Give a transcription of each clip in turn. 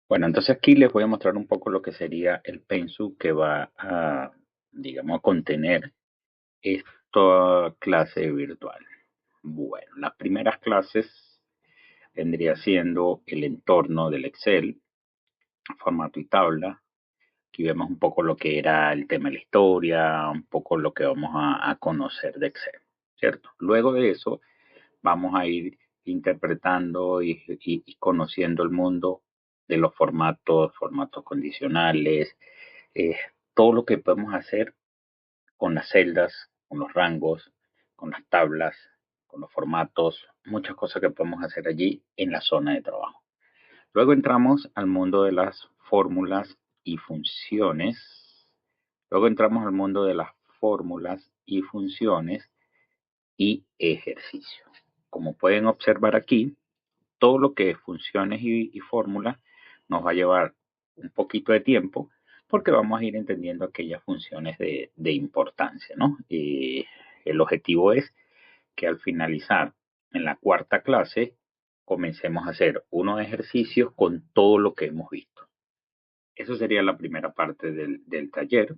Bueno, entonces aquí les voy a mostrar un poco lo que sería el Pensum que va a, digamos, a contener esta clase virtual. Bueno, las primeras clases vendría siendo el entorno del Excel, formato y tabla. Aquí vemos un poco lo que era el tema de la historia, un poco lo que vamos a conocer de Excel, ¿cierto? Luego de eso vamos a ir interpretando y conociendo el mundo de los formatos, formatos condicionales, eh, todo lo que podemos hacer con las celdas, con los rangos, con las tablas, con los formatos, muchas cosas que podemos hacer allí en la zona de trabajo. Luego entramos al mundo de las fórmulas y funciones. Luego entramos al mundo de las fórmulas y funciones y ejercicios. Como pueden observar aquí, todo lo que es funciones y fórmulas nos va a llevar un poquito de tiempo porque vamos a ir entendiendo aquellas funciones de importancia, ¿no? Y el objetivo es que al finalizar en la cuarta clase comencemos a hacer unos ejercicios con todo lo que hemos visto. Eso sería la primera parte del taller.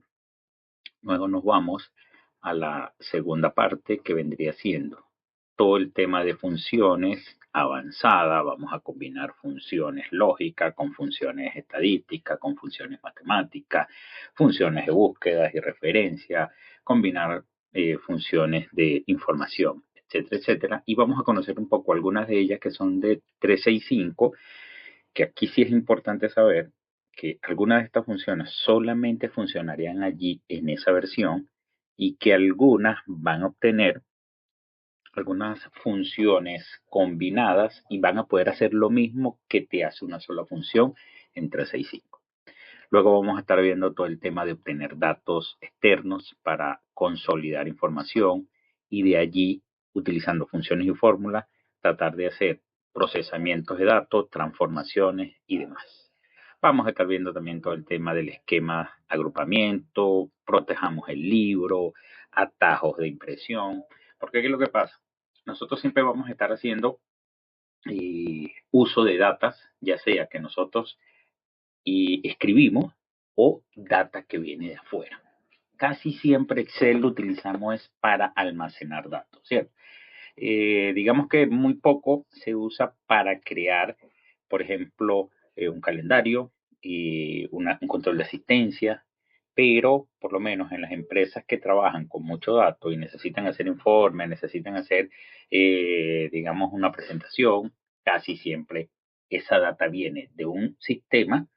Luego nos vamos a la segunda parte que vendría siendo todo el tema de funciones avanzada. Vamos a combinar funciones lógicas con funciones estadísticas, con funciones matemáticas, funciones de búsqueda y referencia, combinar funciones de información, etcétera, etcétera. Y vamos a conocer un poco algunas de ellas que son de 365, que aquí sí es importante saber que algunas de estas funciones solamente funcionarían allí en esa versión y que algunas van a obtener algunas funciones combinadas y van a poder hacer lo mismo que te hace una sola función en 365. Luego vamos a estar viendo todo el tema de obtener datos externos para consolidar información y de allí, utilizando funciones y fórmulas, tratar de hacer procesamientos de datos, transformaciones y demás. Vamos a estar viendo también todo el tema del esquema agrupamiento, protejamos el libro, atajos de impresión, porque ¿qué es lo que pasa? Nosotros siempre vamos a estar haciendo uso de datas, ya sea que nosotros escribimos o data que viene de afuera. Casi siempre Excel lo utilizamos es para almacenar datos, ¿cierto? Digamos que muy poco se usa para crear, por ejemplo, un calendario y un control de asistencia, pero por lo menos en las empresas que trabajan con mucho dato y necesitan hacer informes, necesitan hacer, digamos, una presentación, casi siempre esa data viene de un sistema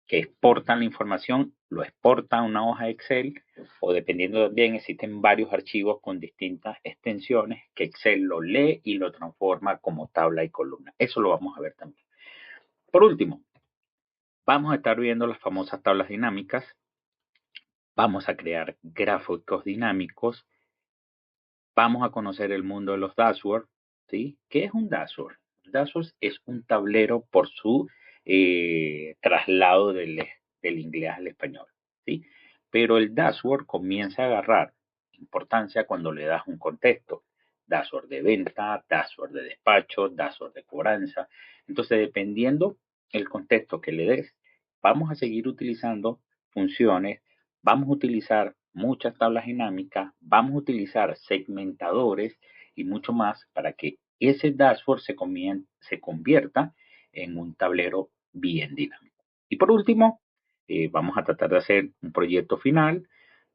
que exportan la información, lo exportan a una hoja de Excel o dependiendo también existen varios archivos con distintas extensiones que Excel lo lee y lo transforma como tabla y columna. Eso lo vamos a ver también. Por último, vamos a estar viendo las famosas tablas dinámicas. Vamos a crear gráficos dinámicos. Vamos a conocer el mundo de los dashboards, ¿sí? ¿Qué es un dashboard? Dashboard es un tablero por su traslado del inglés al español, ¿sí? Pero el dashboard comienza a agarrar importancia cuando le das un contexto. Dashboard de venta, dashboard de despacho, dashboard de cobranza. Entonces, dependiendo el contexto que le des, vamos a seguir utilizando funciones. Vamos a utilizar muchas tablas dinámicas, vamos a utilizar segmentadores y mucho más para que ese dashboard se convierta en un tablero bien dinámico. Y por último, vamos a tratar de hacer un proyecto final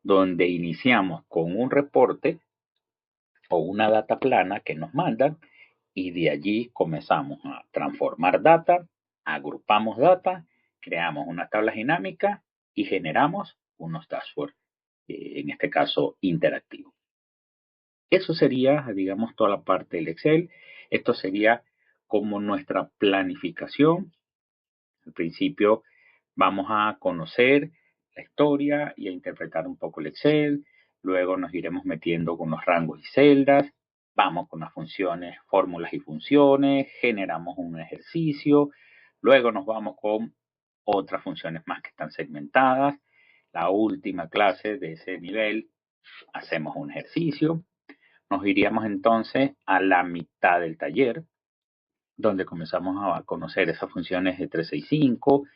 donde iniciamos con un reporte o una data plana que nos mandan y de allí comenzamos a transformar data, agrupamos data, creamos una tabla dinámica y generamos unos dashboards, en este caso interactivos. Eso sería, digamos, toda la parte del Excel. Esto sería como nuestra planificación. Al principio vamos a conocer la historia y a interpretar un poco el Excel. Luego nos iremos metiendo con los rangos y celdas. Vamos con las funciones, fórmulas y funciones. Generamos un ejercicio. Luego nos vamos con otras funciones más que están segmentadas. La última clase de ese nivel hacemos un ejercicio. Nos iríamos entonces a la mitad del taller, donde comenzamos a conocer esas funciones de 365.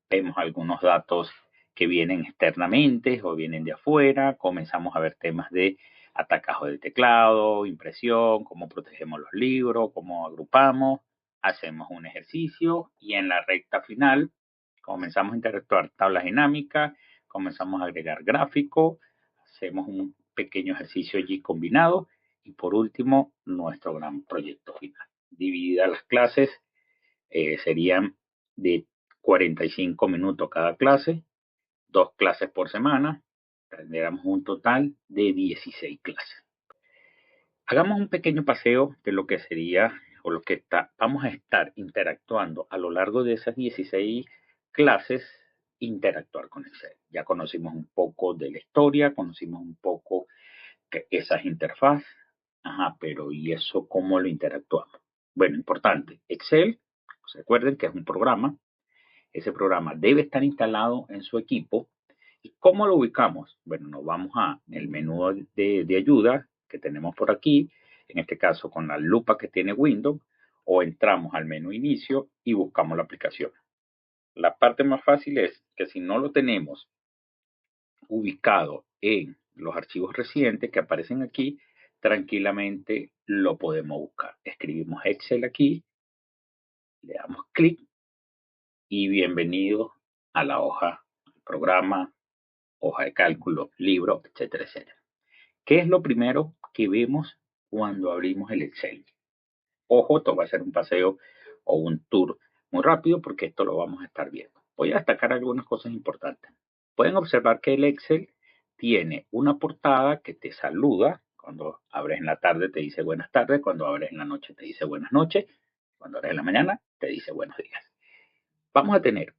vemos algunos datos que vienen externamente o vienen de afuera, comenzamos a ver temas de atacajo de teclado, impresión, cómo protegemos los libros, cómo agrupamos, hacemos un ejercicio y en la recta final comenzamos a interactuar tablas dinámicas, comenzamos a agregar gráficos, hacemos un pequeño ejercicio allí combinado y por último nuestro gran proyecto final. Divididas las clases serían de 45 minutos cada clase, 2 clases por semana, tendríamos un total de 16 clases. Hagamos un pequeño paseo de lo que sería o lo que vamos a estar interactuando a lo largo de esas 16 clases, interactuar con Excel. Ya conocimos un poco de la historia, conocimos un poco que esas interfaces, pero ¿y eso cómo lo interactuamos? Bueno, importante, Excel, recuerden que es un programa, ese programa debe estar instalado en su equipo. ¿Y cómo lo ubicamos? Bueno, nos vamos a el menú de ayuda que tenemos por aquí, en este caso con la lupa que tiene Windows, o entramos al menú inicio y buscamos la aplicación. La parte más fácil es que si no lo tenemos ubicado en los archivos recientes que aparecen aquí, tranquilamente lo podemos buscar. Escribimos Excel aquí, le damos clic y bienvenido a la hoja, programa, hoja de cálculo, libro, etcétera, etcétera. ¿Qué es lo primero que vemos cuando abrimos el Excel? Ojo, esto va a ser un paseo o un tour muy rápido porque esto lo vamos a estar viendo. Voy a destacar algunas cosas importantes. Pueden observar que el Excel tiene una portada que te saluda. Cuando abres en la tarde te dice buenas tardes, cuando abres en la noche te dice buenas noches, cuando abres en la mañana te dice buenos días. Vamos a tener,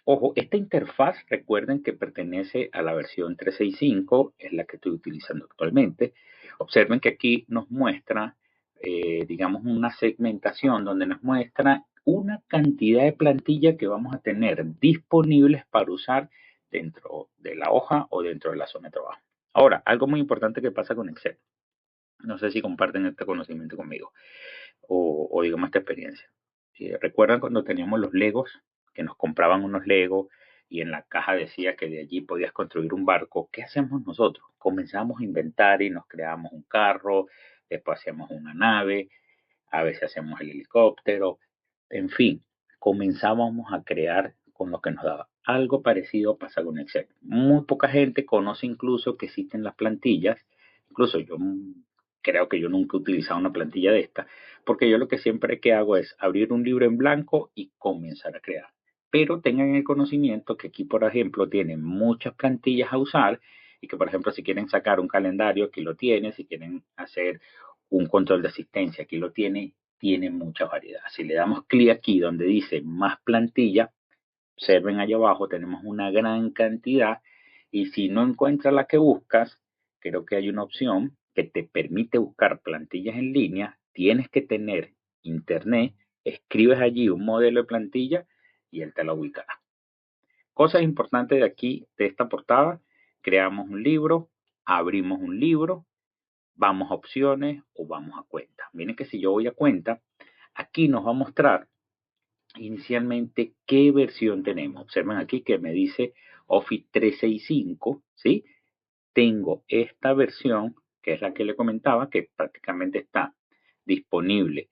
ojo, esta interfaz, recuerden que pertenece a la versión 365, es la que estoy utilizando actualmente. Observen que aquí nos muestra, digamos, una segmentación donde nos muestra una cantidad de plantillas que vamos a tener disponibles para usar dentro de la hoja o dentro de la zona de trabajo. Ahora, algo muy importante que pasa con Excel. No sé si comparten este conocimiento conmigo o digamos esta experiencia. ¿Recuerdan cuando teníamos los Legos? Que nos compraban unos Legos y en la caja decía que de allí podías construir un barco. ¿Qué hacemos nosotros? Comenzamos a inventar y nos creamos un carro, después hacemos una nave, a veces hacemos el helicóptero, en fin, comenzábamos a crear con lo que nos daba. Algo parecido pasa con Excel. Muy poca gente conoce incluso que existen las plantillas, incluso yo creo que yo nunca he utilizado una plantilla de esta, porque yo lo que siempre que hago es abrir un libro en blanco y comenzar a crear. Pero tengan el conocimiento que aquí, por ejemplo, tienen muchas plantillas a usar y que, por ejemplo, si quieren sacar un calendario, aquí lo tienen, si quieren hacer un control de asistencia, aquí lo tiene mucha variedad. Si le damos clic aquí donde dice más plantilla, observen allá abajo, tenemos una gran cantidad y si no encuentras la que buscas, creo que hay una opción que te permite buscar plantillas en línea, tienes que tener internet, escribes allí un modelo de plantilla y él te la ubicará. Cosas importantes de aquí, de esta portada, creamos un libro, abrimos un libro, vamos a opciones o vamos a cuenta. Miren que si yo voy a cuenta, aquí nos va a mostrar inicialmente qué versión tenemos. Observen aquí que me dice Office 365, ¿sí? Tengo esta versión, que es la que le comentaba, que prácticamente está disponible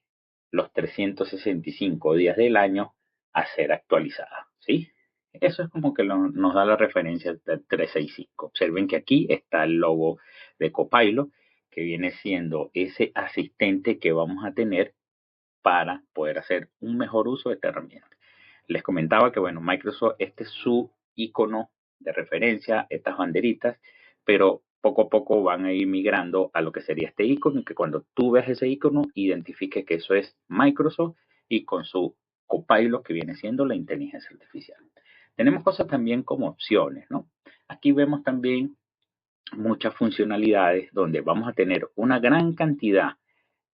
los 365 días del año a ser actualizada, ¿sí? Eso es como que nos da la referencia del 365. Observen que aquí está el logo de Copilot, que viene siendo ese asistente que vamos a tener para poder hacer un mejor uso de esta herramienta. Les comentaba que, bueno, Microsoft, este es su icono de referencia, estas banderitas, pero poco a poco van a ir migrando a lo que sería este icono y que cuando tú ves ese icono, identifique que eso es Microsoft y con su Copilot que viene siendo la inteligencia artificial. Tenemos cosas también como opciones, ¿no? Aquí vemos también muchas funcionalidades donde vamos a tener una gran cantidad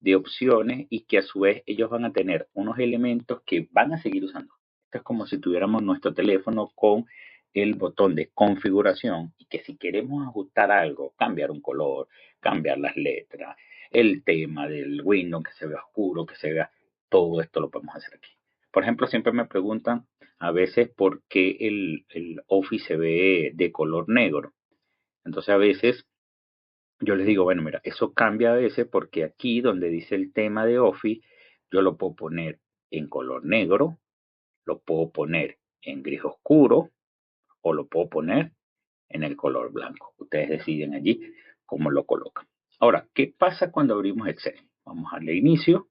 de opciones y que a su vez ellos van a tener unos elementos que van a seguir usando. Esto es como si tuviéramos nuestro teléfono con el botón de configuración y que si queremos ajustar algo, cambiar un color, cambiar las letras, el tema del Windows que se vea oscuro, que se vea, todo esto lo podemos hacer aquí. Por ejemplo, siempre me preguntan, a veces porque el Office se ve de color negro. Entonces a veces yo les digo, bueno, mira, eso cambia a veces porque aquí donde dice el tema de Office, yo lo puedo poner en color negro, lo puedo poner en gris oscuro o lo puedo poner en el color blanco. Ustedes deciden allí cómo lo colocan. Ahora, ¿qué pasa cuando abrimos Excel? Vamos a darle inicio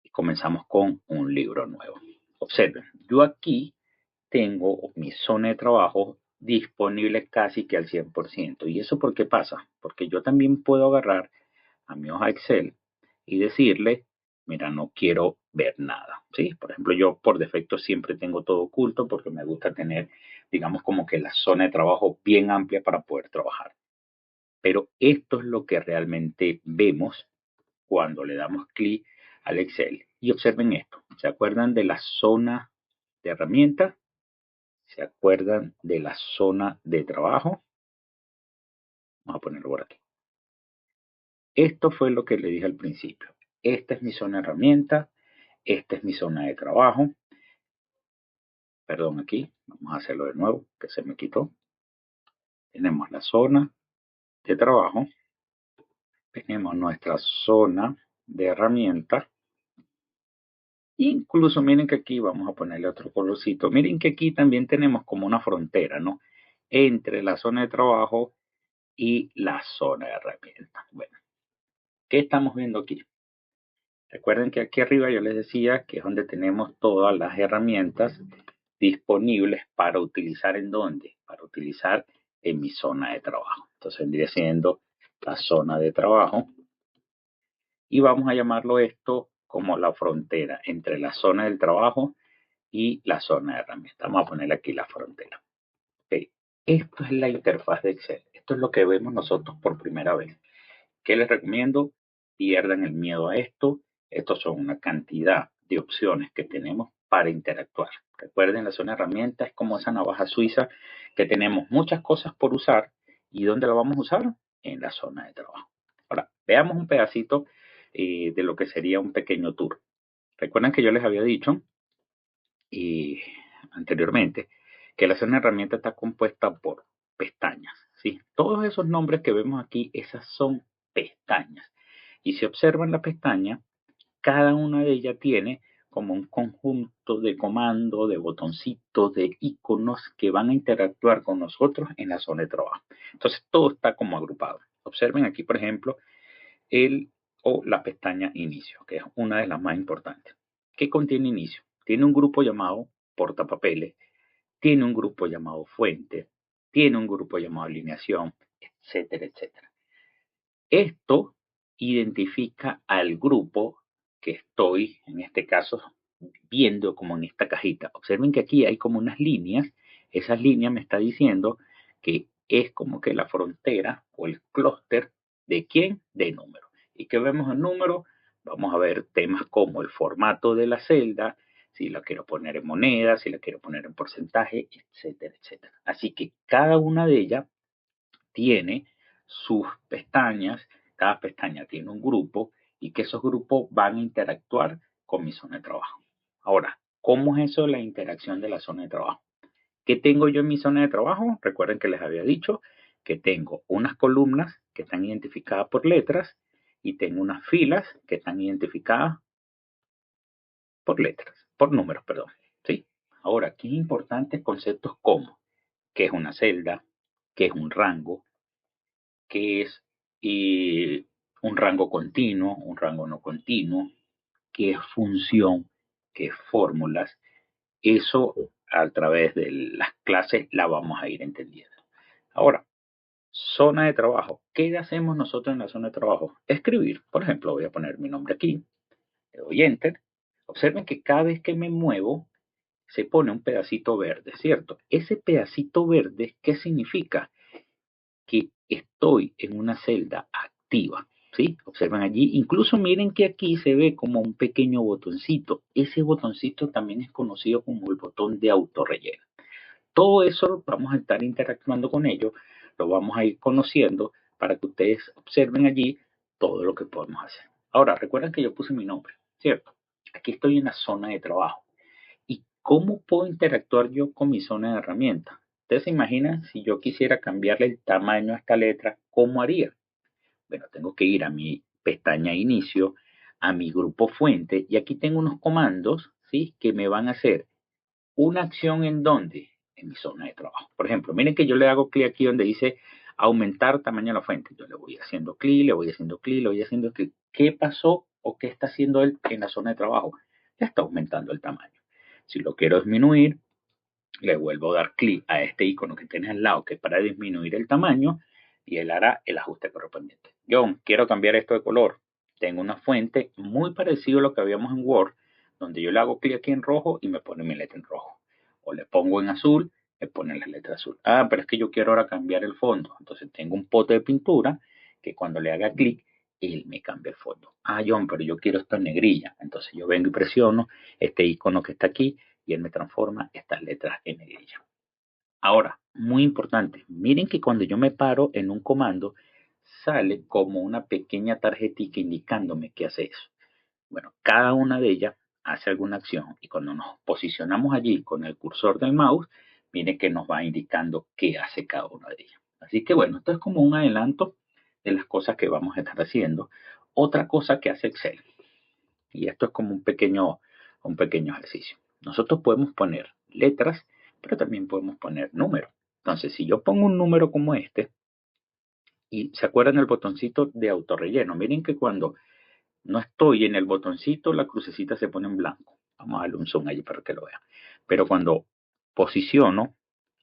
y comenzamos con un libro nuevo. Observen, yo aquí tengo mi zona de trabajo disponible casi que al 100%. ¿Y eso por qué pasa? Porque yo también puedo agarrar a mi hoja Excel y decirle, mira, no quiero ver nada, ¿sí? Por ejemplo, yo por defecto siempre tengo todo oculto porque me gusta tener, digamos, como que la zona de trabajo bien amplia para poder trabajar. Pero esto es lo que realmente vemos cuando le damos clic al Excel. Y observen esto, ¿se acuerdan de la zona de herramientas? ¿Se acuerdan de la zona de trabajo? Vamos a ponerlo por aquí. Esto fue lo que le dije al principio. Esta es mi zona de herramientas. Esta es mi zona de trabajo. Perdón, aquí. Vamos a hacerlo de nuevo, que se me quitó. Tenemos la zona de trabajo. Tenemos nuestra zona de herramientas. Incluso miren que aquí vamos a ponerle otro colorcito. Miren que aquí también tenemos como una frontera, ¿no? Entre la zona de trabajo y la zona de herramientas. Bueno, ¿qué estamos viendo aquí? Recuerden que aquí arriba yo les decía que es donde tenemos todas las herramientas disponibles para utilizar en dónde, para utilizar en mi zona de trabajo. Entonces vendría siendo la zona de trabajo y vamos a llamarlo esto como la frontera entre la zona del trabajo y la zona de herramientas. Vamos a ponerle aquí la frontera. Okay. Esto es la interfaz de Excel. Esto es lo que vemos nosotros por primera vez. ¿Qué les recomiendo? Pierdan el miedo a esto. Estos son una cantidad de opciones que tenemos para interactuar. Recuerden, la zona de herramientas es como esa navaja suiza que tenemos muchas cosas por usar. ¿Y dónde la vamos a usar? En la zona de trabajo. Ahora, veamos un pedacito de lo que sería un pequeño tour. Recuerden que yo les había dicho anteriormente que la zona de herramientas está compuesta por pestañas, ¿sí? Todos esos nombres que vemos aquí, esas son pestañas. Y si observan la pestaña, cada una de ellas tiene como un conjunto de comandos, de botoncitos, de iconos que van a interactuar con nosotros en la zona de trabajo. Entonces todo está como agrupado. Observen aquí, por ejemplo, el o la pestaña inicio, que es una de las más importantes. ¿Qué contiene inicio? Tiene un grupo llamado portapapeles, tiene un grupo llamado fuente, tiene un grupo llamado alineación, etcétera, etcétera. Esto identifica al grupo que estoy, en este caso, viendo como en esta cajita. Observen que aquí hay como unas líneas. Esas líneas me está diciendo que es como que la frontera o el clúster de quién, de número. ¿Y que vemos en número? Vamos a ver temas como el formato de la celda, si la quiero poner en moneda, si la quiero poner en porcentaje, etcétera, etcétera. Así que cada una de ellas tiene sus pestañas, cada pestaña tiene un grupo y que esos grupos van a interactuar con mi zona de trabajo. Ahora, ¿cómo es eso de la interacción de la zona de trabajo? ¿Qué tengo yo en mi zona de trabajo? Recuerden que les había dicho que tengo unas columnas que están identificadas por letras y tengo unas filas que están identificadas por letras, por números, perdón. ¿Sí? Ahora, aquí es importante conceptos como qué es una celda, qué es un rango, qué es un rango continuo, un rango no continuo, qué es función, qué es fórmulas. Eso a través de las clases la vamos a ir entendiendo. Ahora, zona de trabajo. ¿Qué hacemos nosotros en la zona de trabajo? Escribir. Por ejemplo, voy a poner mi nombre aquí, le doy enter. Observen que cada vez que me muevo, se pone un pedacito verde, ¿cierto? Ese pedacito verde, ¿qué significa? Que estoy en una celda activa, ¿sí? Observen allí, incluso miren que aquí se ve como un pequeño botoncito. Ese botoncito también es conocido como el botón de autorrelleno. Todo eso vamos a estar interactuando con ello, lo vamos a ir conociendo para que ustedes observen allí todo lo que podemos hacer. Ahora, recuerden que yo puse mi nombre, ¿cierto? Aquí estoy en la zona de trabajo. ¿Y ¿Cómo puedo interactuar yo con mi zona de herramientas? Ustedes se imaginan si yo quisiera cambiarle el tamaño a esta letra, ¿cómo haría? Bueno, tengo que ir a mi pestaña inicio, a mi grupo fuente, y aquí tengo unos comandos, ¿sí? Que me van a hacer una acción en donde, en mi zona de trabajo. Por ejemplo, miren que yo le hago clic aquí donde dice aumentar tamaño de la fuente. Yo le voy haciendo clic, le voy haciendo clic, le voy haciendo clic. ¿Qué pasó o qué está haciendo él en la zona de trabajo? Ya está aumentando el tamaño. Si lo quiero disminuir, le vuelvo a dar clic a este icono que tiene al lado, que es para disminuir el tamaño, y él hará el ajuste correspondiente. Yo quiero cambiar esto de color. Tengo una fuente muy parecida a lo que habíamos en Word, donde yo le hago clic aquí en rojo y me pone mi letra en rojo. O le pongo en azul, me pone la letra azul. Ah, pero es que yo quiero ahora cambiar el fondo. Entonces tengo un pote de pintura que cuando le haga clic, él me cambia el fondo. Ah, John, pero yo quiero esto en negrilla. Entonces yo vengo y presiono este icono que está aquí y él me transforma estas letras en negrilla. Ahora, muy importante, miren que cuando yo me paro en un comando, sale como una pequeña tarjetita indicándome qué hace eso. Bueno, cada una de ellas hace alguna acción y cuando nos posicionamos allí con el cursor del mouse, miren que nos va indicando qué hace cada una de ellas. Así que bueno, esto es como un adelanto de las cosas que vamos a estar haciendo. Otra cosa que hace Excel, y esto es como un pequeño ejercicio. Nosotros podemos poner letras, pero también podemos poner números. Entonces, si yo pongo un número como este, y se acuerdan el botoncito de autorrelleno, miren que cuando no estoy en el botoncito, la crucecita se pone en blanco. Vamos a darle un zoom allí para que lo vean. Pero cuando posiciono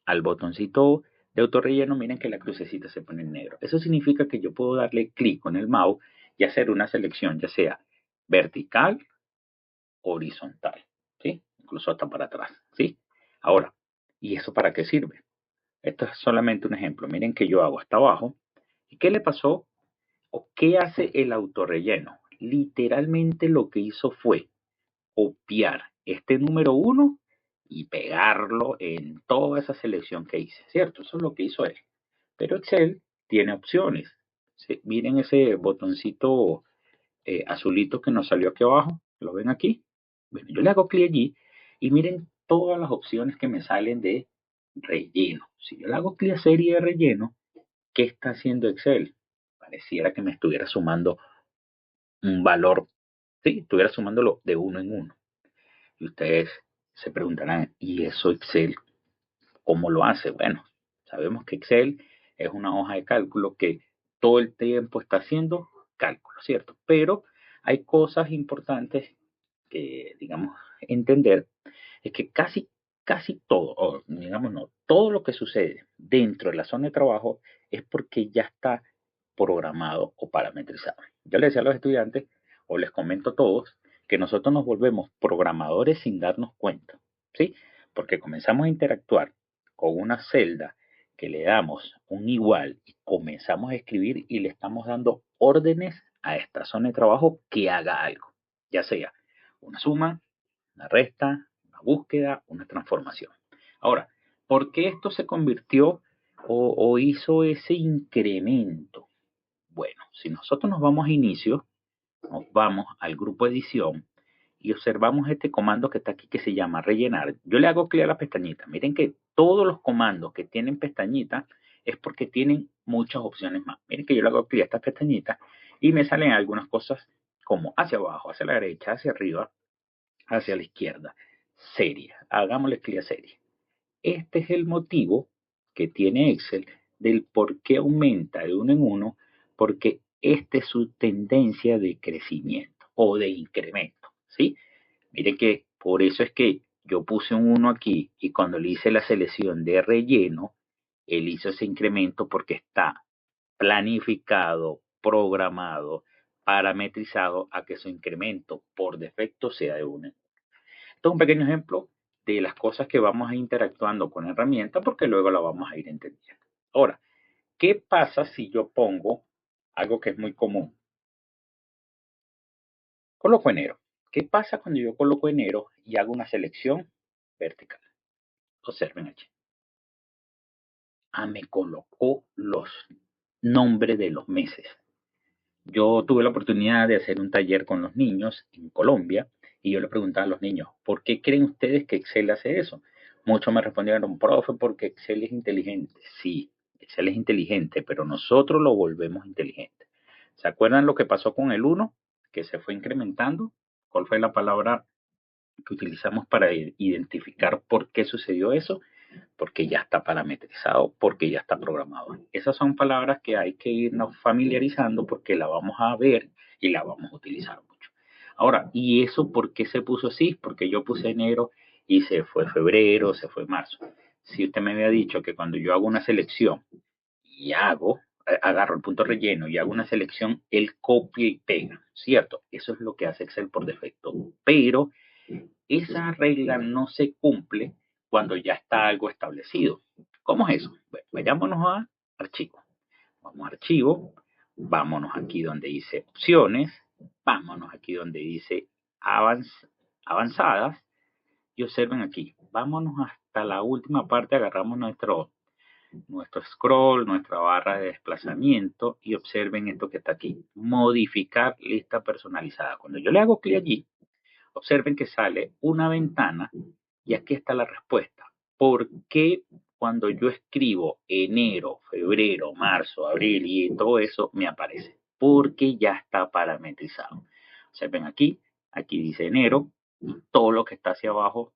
al botoncito de autorrelleno, miren que la crucecita se pone en negro. Eso significa que yo puedo darle clic con el mouse y hacer una selección, ya sea vertical, horizontal, ¿sí? Incluso hasta para atrás, ¿sí? Ahora, ¿y eso para qué sirve? Esto es solamente un ejemplo. Miren que yo hago hasta abajo. ¿Y qué le pasó? ¿O qué hace el autorrelleno? Literalmente lo que hizo fue copiar este número uno y pegarlo en toda esa selección que hice, ¿cierto? Eso es lo que hizo él. Pero Excel tiene opciones. ¿Sí? Miren ese botoncito azulito que nos salió aquí abajo. ¿Lo ven aquí? Bueno, yo le hago clic allí y miren todas las opciones que me salen de relleno. Si yo le hago clic a serie de relleno, ¿qué está haciendo Excel? Pareciera que me estuviera sumando un valor, sí, estuviera sumándolo de uno en uno. Y ustedes se preguntarán, ¿y eso Excel cómo lo hace? Bueno, sabemos que Excel es una hoja de cálculo que todo el tiempo está haciendo cálculos, ¿cierto? Pero hay cosas importantes que, digamos, entender, es que casi todo, o digamos no, todo lo que sucede dentro de la zona de trabajo es porque ya está programado o parametrizado. Yo les decía a los estudiantes, o les comento a todos, que nosotros nos volvemos programadores sin darnos cuenta, ¿sí? Porque comenzamos a interactuar con una celda que le damos un igual y comenzamos a escribir y le estamos dando órdenes a esta zona de trabajo que haga algo, ya sea una suma, una resta, una búsqueda, una transformación. Ahora, ¿por qué esto se convirtió o hizo ese incremento? Bueno, si nosotros nos vamos a inicio, nos vamos al grupo edición y observamos este comando que está aquí que se llama rellenar. Yo le hago clic a la pestañita. Miren que todos los comandos que tienen pestañita es porque tienen muchas opciones más. Miren que yo le hago clic a esta pestañita y me salen algunas cosas como hacia abajo, hacia la derecha, hacia arriba, hacia la izquierda. Serie. Hagámosle clic a serie. Este es el motivo que tiene Excel del por qué aumenta de uno en uno, porque esta es su tendencia de crecimiento o de incremento, ¿sí? Mire que por eso es que yo puse un uno aquí y cuando le hice la selección de relleno, él hizo ese incremento porque está planificado, programado, parametrizado a que su incremento por defecto sea de 1. Esto es un pequeño ejemplo de las cosas que vamos a ir interactuando con la herramienta porque luego la vamos a ir entendiendo. Ahora, ¿qué pasa si yo pongo algo que es muy común? Coloco enero. ¿Qué pasa cuando yo coloco enero y hago una selección vertical? Observen aquí. Ah, me colocó los nombres de los meses. Yo tuve la oportunidad de hacer un taller con los niños en Colombia Y yo le preguntaba a los niños, ¿por qué creen ustedes que Excel hace eso? Muchos me respondieron, profe, porque Excel es inteligente. Sí, Excel es inteligente, pero nosotros lo volvemos inteligente. ¿Se acuerdan lo que pasó con el uno? Que se fue incrementando. ¿Cuál fue la palabra que utilizamos para identificar por qué sucedió eso? Porque ya está parametrizado, porque ya está programado. Esas son palabras que hay que irnos familiarizando porque la vamos a ver y la vamos a utilizar mucho. Ahora, ¿y eso por qué se puso así? Porque yo puse enero y se fue febrero, se fue marzo. Si usted me había dicho que cuando yo hago una selección y agarro el punto relleno y hago una selección, él copia y pega, ¿cierto? Eso es lo que hace Excel por defecto. Pero esa regla no se cumple cuando ya está algo establecido. ¿Cómo es eso? Bueno, vayámonos a archivo. Vamos a archivo, vámonos aquí donde dice opciones, vámonos aquí donde dice avanzadas y observen aquí, vámonos hasta la última parte, agarramos nuestro scroll, nuestra barra de desplazamiento y observen esto que está aquí, modificar lista personalizada. Cuando yo le hago clic allí, observen que sale una ventana y aquí está la respuesta. ¿Por qué cuando yo escribo enero, febrero, marzo, abril y todo eso me aparece? Porque ya está parametrizado. Observen aquí, aquí dice enero, y todo lo que está hacia abajo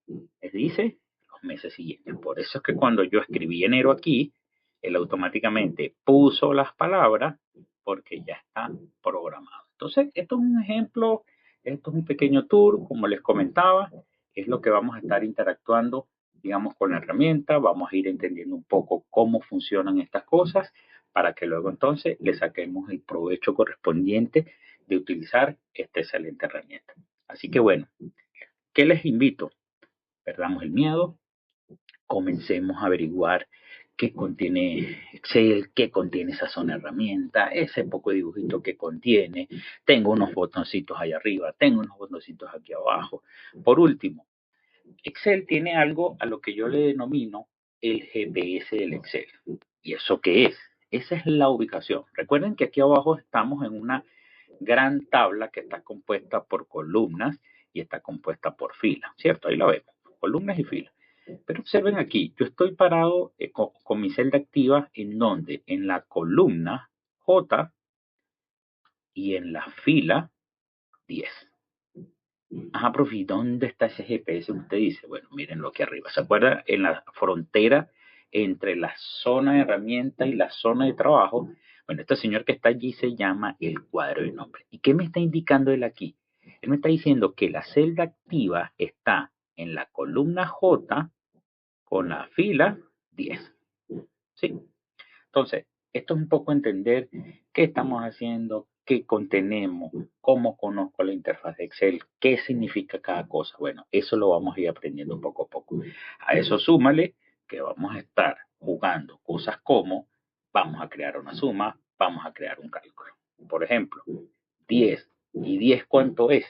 dice los meses siguientes. Por eso es que cuando yo escribí enero aquí, él automáticamente puso las palabras porque ya está programado. Entonces, esto es un ejemplo, esto es un pequeño tour, como les comentaba, es lo que vamos a estar interactuando, digamos, con la herramienta, vamos a ir entendiendo un poco cómo funcionan estas cosas para que luego entonces le saquemos el provecho correspondiente de utilizar esta excelente herramienta. Así que bueno, ¿qué les invito? Perdamos el miedo, comencemos a averiguar qué contiene Excel, qué contiene esa zona herramienta, ese poco dibujito que contiene. Tengo unos botoncitos ahí arriba, tengo unos botoncitos aquí abajo. Por último, Excel tiene algo a lo que yo le denomino el GPS del Excel. ¿Y eso qué es? Esa es la ubicación. Recuerden que aquí abajo estamos en una gran tabla que está compuesta por columnas y está compuesta por filas, ¿cierto? Ahí la vemos, columnas y filas. Pero observen aquí, yo estoy parado con mi celda activa en donde, en la columna J y en la fila 10. Ajá, profe, ¿dónde está ese GPS? Usted dice, bueno, mírenlo aquí arriba. ¿Se acuerda? En la frontera entre la zona de herramienta y la zona de trabajo. Bueno, este señor que está allí se llama el cuadro de nombre. ¿Y qué me está indicando él aquí? Él me está diciendo que la celda activa está en la columna J con la fila 10. ¿Sí? Entonces, esto es un poco entender qué estamos haciendo, qué contenemos, cómo conozco la interfaz de Excel, qué significa cada cosa. Bueno, eso lo vamos a ir aprendiendo poco a poco. A eso súmale que vamos a estar jugando cosas como vamos a crear una suma, vamos a crear un cálculo. Por ejemplo, 10. ¿Y 10 cuánto es?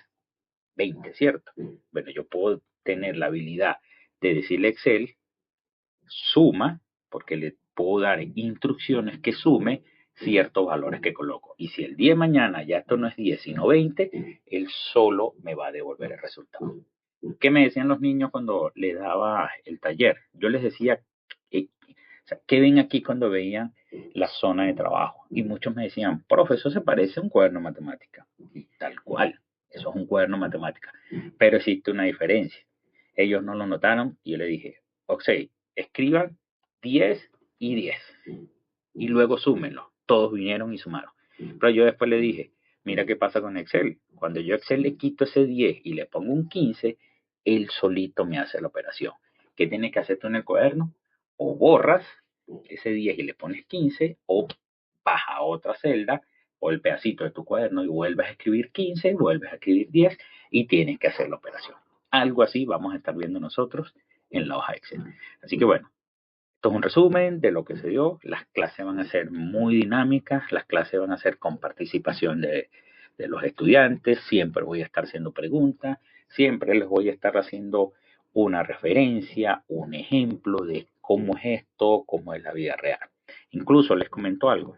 20, ¿cierto? Bueno, yo puedo tener la habilidad de decirle a Excel suma, porque le puedo dar instrucciones que sume ciertos valores que coloco. Y si el día de mañana ya esto no es 10 sino 20, él solo me va a devolver el resultado. ¿Qué me decían los niños cuando les daba el taller? Yo les decía, o sea, ¿qué ven aquí cuando veían la zona de trabajo? Y muchos me decían, profe, eso se parece a un cuaderno de matemática. Y tal cual, eso es un cuaderno de matemática. Pero existe una diferencia. Ellos no lo notaron y yo le dije, ok, escriban 10 y 10 y luego súmenlo. Todos vinieron y sumaron. Pero yo después le dije, mira qué pasa con Excel. Cuando yo a Excel le quito ese 10 y le pongo un 15, él solito me hace la operación. ¿Qué tienes que hacer tú en el cuaderno? O borras ese 10 y le pones 15, o vas a otra celda o el pedacito de tu cuaderno y vuelves a escribir 15, vuelves a escribir 10 y tienes que hacer la operación. Algo así vamos a estar viendo nosotros en la hoja Excel. Así que bueno, esto es un resumen de lo que se dio. Las clases van a ser muy dinámicas, las clases van a ser con participación de los estudiantes, siempre voy a estar haciendo preguntas, siempre les voy a estar haciendo una referencia, un ejemplo de cómo es esto, cómo es la vida real. Incluso les comento algo.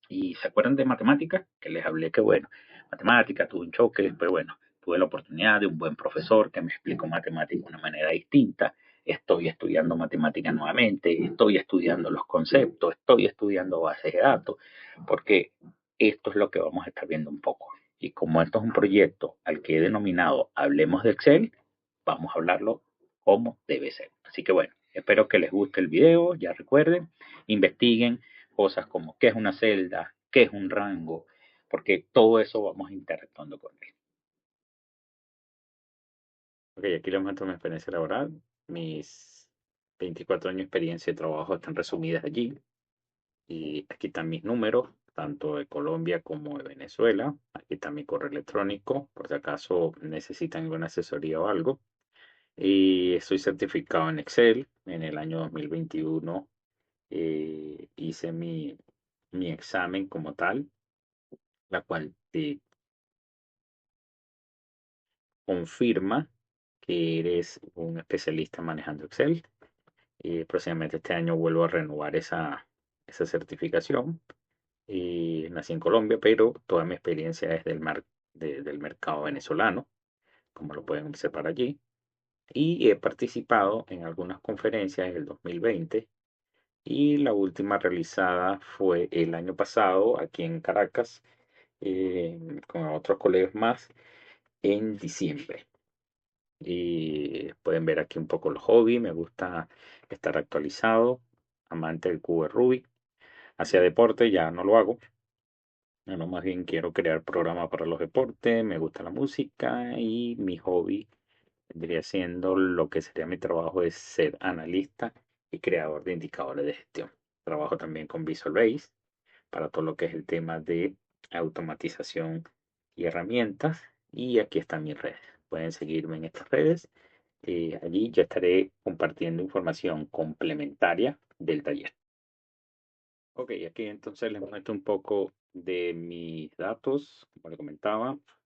¿Y se acuerdan de matemáticas? Que les hablé que bueno, matemática tuvo un choque, pero bueno, tuve la oportunidad de un buen profesor que me explicó matemática de una manera distinta. Estoy estudiando matemática nuevamente, estoy estudiando los conceptos, estoy estudiando bases de datos, porque esto es lo que vamos a estar viendo un poco. Y como esto es un proyecto al que he denominado Hablemos de Excel, vamos a hablarlo como debe ser. Así que bueno, espero que les guste el video. Ya recuerden, investiguen cosas como qué es una celda, qué es un rango, porque todo eso vamos interactuando con él. Ok, aquí les muestro mi experiencia laboral. Mis 24 años de experiencia de trabajo están resumidas allí. Y aquí están mis números, tanto de Colombia como de Venezuela. Aquí está mi correo electrónico, por si acaso necesitan alguna asesoría o algo. Y estoy certificado en Excel. En el año 2021 hice mi examen como tal, la cual te confirma que eres un especialista manejando Excel. Y próximamente este año vuelvo a renovar esa certificación. Y nací en Colombia, pero toda mi experiencia es del mercado venezolano, como lo pueden observar allí. Y he participado en algunas conferencias en el 2020 y la última realizada fue el año pasado aquí en Caracas con otros colegas más en diciembre. Y pueden ver aquí un poco el hobby, me gusta estar actualizado, amante del cubo de Rubik. Hacia deporte ya no lo hago, no, más bien quiero crear programas para los deportes, me gusta la música y mi hobby vendría siendo lo que sería mi trabajo es ser analista y creador de indicadores de gestión. Trabajo también con Visual Basic para todo lo que es el tema de automatización y herramientas. Y aquí están mis redes. Pueden seguirme en estas redes. Allí ya estaré compartiendo información complementaria del taller. Ok, aquí entonces les muestro un poco de mis datos, como le comentaba.